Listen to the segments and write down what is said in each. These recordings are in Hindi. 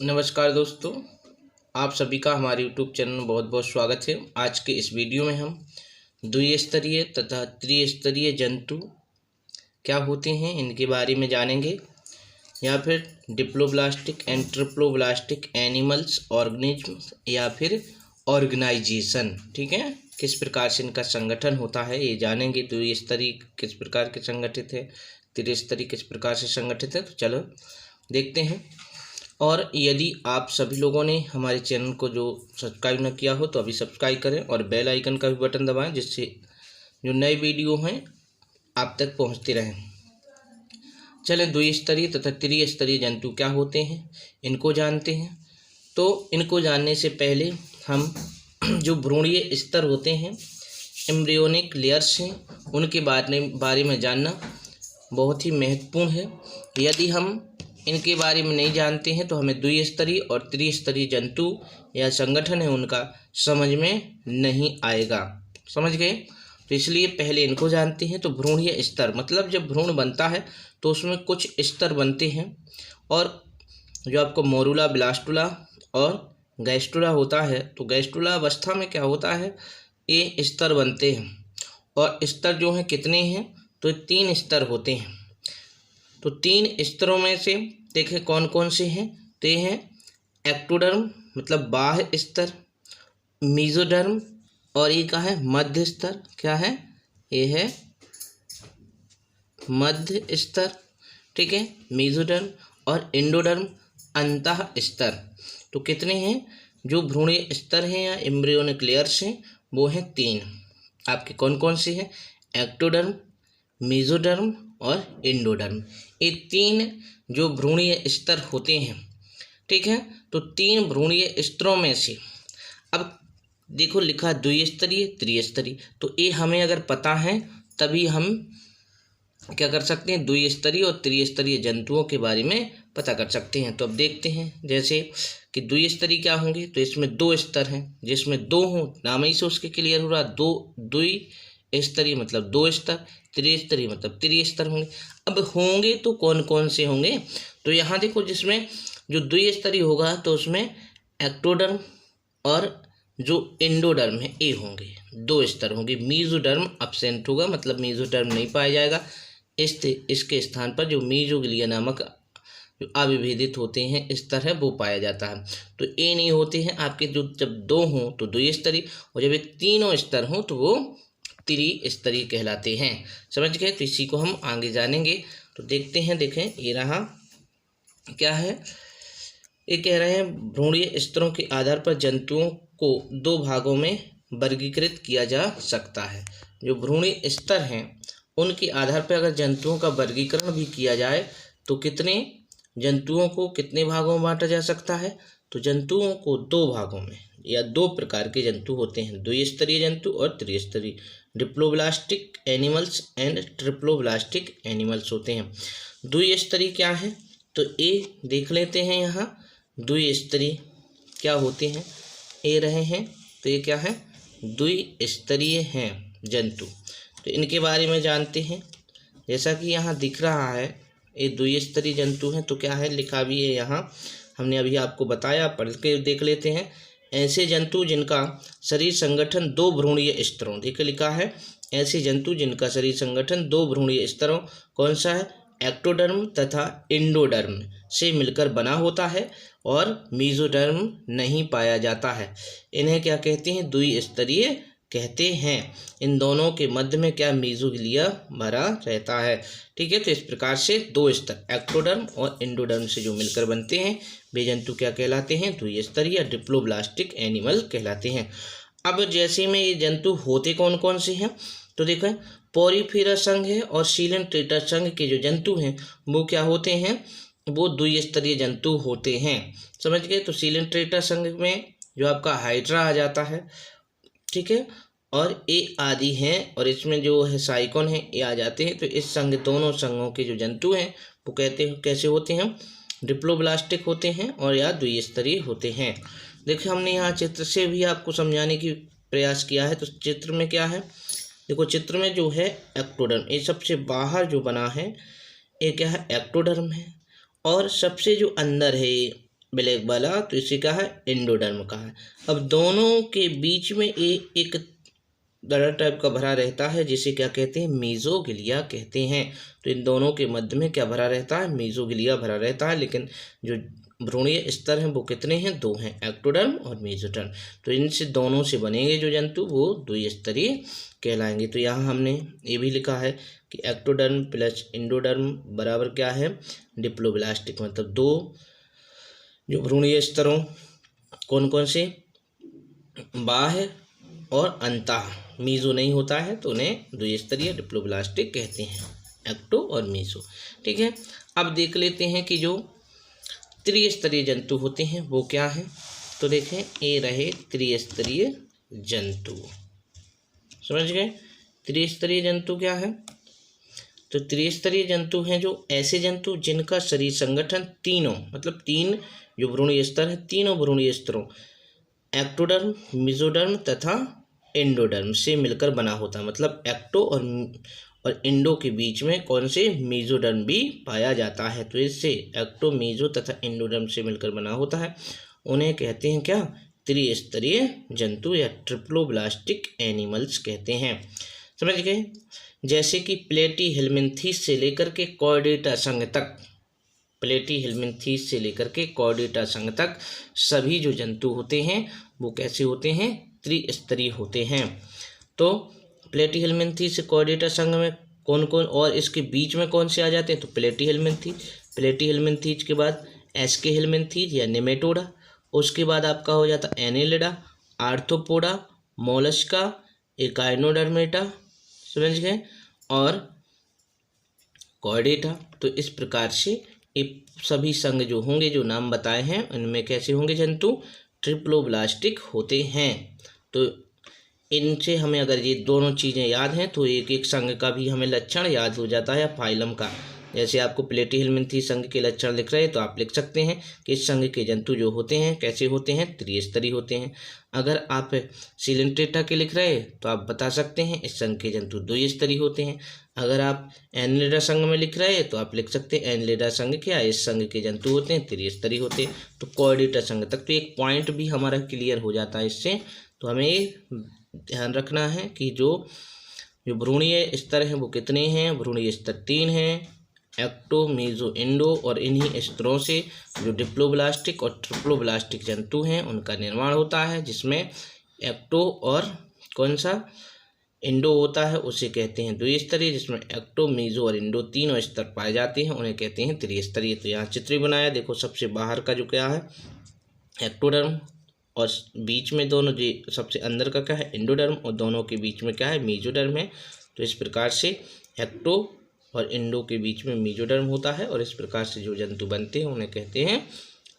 नमस्कार दोस्तों, आप सभी का हमारे YouTube चैनल में बहुत बहुत स्वागत है। आज के इस वीडियो में हम द्विस्तरीय तथा त्रिस्तरीय जंतु क्या होते हैं इनके बारे में जानेंगे, या फिर diploblastic and triploblastic animals organism या फिर ऑर्गेनाइजेशन। ठीक है, किस प्रकार से इनका संगठन होता है ये जानेंगे। द्विस्तरीय किस प्रकार के संगठित है, त्रिस्तरीय किस प्रकार से संगठित है, तो चलो देखते हैं। और यदि आप सभी लोगों ने हमारे चैनल को जो सब्सक्राइब न किया हो तो अभी सब्सक्राइब करें और बेल आइकन का भी बटन दबाएं, जिससे जो नए वीडियो हैं आप तक पहुंचते रहें। चलें द्विस्तरीय तथा त्रिस्तरीय जंतु क्या होते हैं इनको जानते हैं। तो इनको जानने से पहले हम जो भ्रूणीय स्तर होते हैं, एम्ब्रियोनिक लेयर्स हैं, उनके बारे में जानना बहुत ही महत्वपूर्ण है। यदि हम इनके बारे में नहीं जानते हैं तो हमें द्विस्तरीय और त्रिस्तरीय जंतु या संगठन है उनका समझ में नहीं आएगा। समझ गए? तो इसलिए पहले इनको जानते हैं। तो भ्रूणीय स्तर मतलब जब भ्रूण बनता है तो उसमें कुछ स्तर बनते हैं, और जो आपको मोरूला, ब्लास्टुला और गैस्टुला होता है, तो गैस्टुला अवस्था में क्या होता है, ये स्तर बनते हैं। और स्तर जो हैं कितने हैं, तो 3 स्तर होते हैं। तो 3 स्तरों में से देखें कौन कौन से हैं, तो ये हैं एक्टोडर्म मतलब बाह्य स्तर, मीजोडर्म, और ये क्या है, मध्य स्तर। क्या है, ये है मध्य स्तर। ठीक है, मीजोडर्म और एंडोडर्म अंतः स्तर। तो कितने हैं जो भ्रूणीय स्तर हैं या एम्ब्रियोनिक लेयर्स हैं, वो हैं 3। आपके कौन कौन से हैं, एक्टोडर्म, मीजोडर्म और एंडोडर्म। ये 3 जो भ्रूणीय स्तर होते हैं। ठीक है, तो 3 भ्रूणीय स्तरों में से अब देखो लिखा द्विस्तरीय त्रिस्तरीय, तो ये हमें अगर पता है तभी हम क्या कर सकते हैं, द्विस्तरीय और त्रिस्तरीय जंतुओं के बारे में पता कर सकते हैं। तो अब देखते हैं जैसे कि द्विस्तरीय क्या होंगे, तो इसमें 2 स्तर हैं, जिसमें 2 हों, नाम ही से उसके क्लियर हो रहा, 2 द्विस्तरीय मतलब 2 स्तर, त्रिस्तरीय मतलब त्रिस्तर होंगे। अब होंगे तो कौन कौन से होंगे, तो यहाँ देखो जिसमें जो द्विस्तरीय होगा तो उसमें एक्टोडर्म और जो एंडोडर्म है ये होंगे, 2 स्तर होंगे। मीजोडर्म अब्सेंट होगा, मतलब मीजोडर्म नहीं पाया जाएगा। इसके स्थान पर जो मीजोग्लिया नामक जो अविभेदित होते हैं स्तर है वो पाया जाता है। तो ये नहीं होते हैं आपके, जो जब 2 हों तो द्विस्तरीय, और जब ये तीनों स्तर हों तो वो त्रिस्तरीय कहलाते हैं। समझ गए? तो इसी को हम आगे जानेंगे। तो देखते हैं, देखें ये रहा क्या है, ये कह रहे हैं भ्रूणीय स्तरों के आधार पर जंतुओं को 2 भागों में वर्गीकृत किया जा सकता है। जो भ्रूणीय स्तर हैं उनके आधार पर अगर जंतुओं का वर्गीकरण भी किया जाए तो कितने जंतुओं को कितने भागों में बांटा जा सकता है, तो जंतुओं को 2 भागों में, या 2 प्रकार के जंतु होते हैं, द्विस्तरीय जंतु और त्रिस्तरीय। Diploblastic animals and triploblastic animals होते हैं। द्विस्तरीय क्या है, तो ये देख लेते हैं। यहाँ द्विस्तरीय क्या होते हैं, ये रहे हैं, तो ये क्या है, द्विस्तरीय हैं जंतु। तो इनके बारे में जानते हैं। जैसा कि यहाँ दिख रहा है ये द्विस्तरीय जंतु हैं, तो क्या है लिखा भी है यहाँ, हमने अभी आपको बताया, पढ़ के देख लेते हैं। ऐसे जंतु जिनका शरीर संगठन 2 भ्रूणीय स्तरों, देखिए लिखा है ऐसे जंतु जिनका शरीर संगठन 2 भ्रूणीय स्तरों, कौन सा है, एक्टोडर्म तथा एंडोडर्म से मिलकर बना होता है और मीजोडर्म नहीं पाया जाता है, इन्हें क्या कहते हैं, द्विस्तरीय कहते हैं। इन दोनों के मध्य में क्या, मीजोग्लिया भरा रहता है। ठीक है, तो इस प्रकार से 2 स्तर एक्टोडर्म और एंडोडर्म से जो मिलकर बनते हैं वे जंतु क्या कहलाते हैं, द्विस्तरीय या डिप्लोब्लास्टिक एनिमल कहलाते हैं। अब जैसे में ये जंतु होते कौन कौन से हैं, तो देखें पोरीफेरा संघ है और सीलेंट्रेटा संघ के जो जंतु हैं वो क्या होते हैं, वो द्विस्तरीय जंतु होते हैं। समझ गए? तो सीलेंट्रेटा संघ में जो आपका हाइड्रा आ जाता है, ठीक है, और ए आदि हैं, और इसमें जो है साइकोन है ये आ जाते हैं। तो इस संघ, दोनों संघों के जो जंतु हैं वो कहते हैं कैसे होते हैं, डिप्लोब्लास्टिक होते हैं और या द्विस्तरीय होते हैं। देखिए हमने यहाँ चित्र से भी आपको समझाने की प्रयास किया है। तो चित्र में क्या है, देखो चित्र में जो है एक्टोडर्म, ये सबसे बाहर जो बना है ये क्या है, एक्टोडर्म है, और सबसे जो अंदर है ब्लैक वाला, तो इसे क्या है, एंडोडर्म का है। अब दोनों के बीच में एक दड़ा टाइप का भरा रहता है जिसे क्या कहते हैं, मीजोगिलिया कहते हैं। तो इन दोनों के मध्य में क्या भरा रहता है, मीजोगिलिया भरा रहता है। लेकिन जो भ्रूणीय स्तर हैं वो कितने हैं, दो हैं, एक्टोडर्म और मेसोडर्म। तो इनसे दोनों से बनेंगे जो जंतु वो द्विस्तरीय कहलाएंगे। तो यहाँ हमने ये भी लिखा है कि एक्टोडर्म प्लस इंडोडर्म बराबर क्या है, डिप्लोब्लास्टिक। मतलब दो जो भ्रूणीय स्तरों कौन कौन से, बाह्य और अंतः, मीजो नहीं होता है तो उन्हें द्विस्तरीय डिप्लोब्लास्टिक कहते हैं, एक्टो और मीजो। ठीक है, अब देख लेते हैं कि जो त्रिस्तरीय जंतु होते हैं वो क्या है। तो देखें, ये रहे त्रिस्तरीय जंतु, समझ गए। त्रिस्तरीय जंतु क्या है, तो त्रिस्तरीय जंतु हैं जो ऐसे जंतु जिनका शरीर संगठन तीनों, मतलब तीन जो भ्रूणीय स्तर है, तीनों भ्रूणीय स्तरों एक्टोडर्म, मेसोडर्म तथा एंडोडर्म से मिलकर बना होता है। मतलब एक्टो और इंडो के बीच में कौन से, मेसोडर्म भी पाया जाता है। तो इससे एक्टो, मेसो तथा एंडोडर्म से मिलकर बना होता है। उन्हें कहते हैं क्या, त्रिस्तरीय जंतु या ट्रिप्लोब्लास्टिक एनिमल्स कहते हैं, समझ गए। जैसे कि प्लेटीहेल्मिन्थीस से लेकर के कॉर्डेटा संघ तक, प्लेटीहेल्मिन्थीस से लेकर के कॉर्डेटा संघ तक सभी जो जंतु होते हैं वो कैसे होते हैं, त्रिस्तरीय होते हैं। तो प्लेटीहेल्मिन्थीस से कॉर्डेटा संघ में कौन कौन, और इसके बीच में कौन से आ जाते हैं, तो प्लेटीहेल्मिन्थीस, प्लेटीहेल्मिन्थीस के बाद एस्केहेल्मिन्थीस या निमेटोडा, उसके बाद आपका हो जाता एनेलिडा, आर्थ्रोपोडा, मोलस्का, एकाइनोडर्मेटा, समझ गए, और कॉर्डेटा। तो इस प्रकार से ये सभी संघ जो होंगे, जो नाम बताए हैं, उनमें कैसे होंगे जंतु, ट्रिप्लोब्लास्टिक होते हैं। तो इनसे हमें अगर ये दोनों चीज़ें याद हैं तो एक एक संघ का भी हमें लक्षण याद हो जाता है, फाइलम का। जैसे आपको प्लेटीहेल्मिन्थीस संघ के लक्षण लिख रहे हैं तो आप लिख सकते हैं कि इस संघ के जंतु जो होते हैं कैसे होते हैं, त्रिस्तरीय होते हैं। अगर आप सिलेंट्रेटा के लिख रहे हैं तो आप बता सकते हैं इस संघ के जंतु द्विस्तरीय होते हैं। अगर आप एनलिडा संघ में लिख रहे हैं तो आप लिख सकते हैं एनलिडा संघ क्या, इस संघ के जंतु होते हैं त्रिस्तरीय होते हैं। तो कॉर्डेटा संघ तक तो एक पॉइंट भी हमारा क्लियर हो जाता है इससे। तो हमें ध्यान रखना है कि जो भ्रूणीय स्तर हैं वो कितने हैं, भ्रूणीय स्तर 3 हैं, एक्टो, मेसो, इंडो, और इन्हीं स्तरों से जो डिप्लोब्लास्टिक और ट्रिप्लोब्लास्टिक जंतु हैं उनका निर्माण होता है, जिसमें एक्टो और कौन सा, इंडो होता है, उसे कहते हैं द्विस्तरीय। जिसमें एक्टो, मेसो और इंडो तीनों स्तर पाए जाते हैं, उन्हें कहते हैं त्रिस्तरीय। तो यहाँ चित्र बनाया, देखो सबसे बाहर का जो क्या है एक्टोडर्म, और बीच में दोनों जो सबसे अंदर का क्या है, इंडोडर्म, और दोनों के बीच में क्या है, मेसोडर्म है। तो इस प्रकार से एक्टो और इंडो के बीच में मेसोडर्म होता है, और इस प्रकार से जो जंतु बनते हैं उन्हें कहते हैं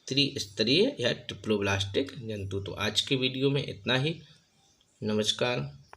त्रिस्तरीय या ट्रिप्लोब्लास्टिक जंतु। तो आज के वीडियो में इतना ही, नमस्कार।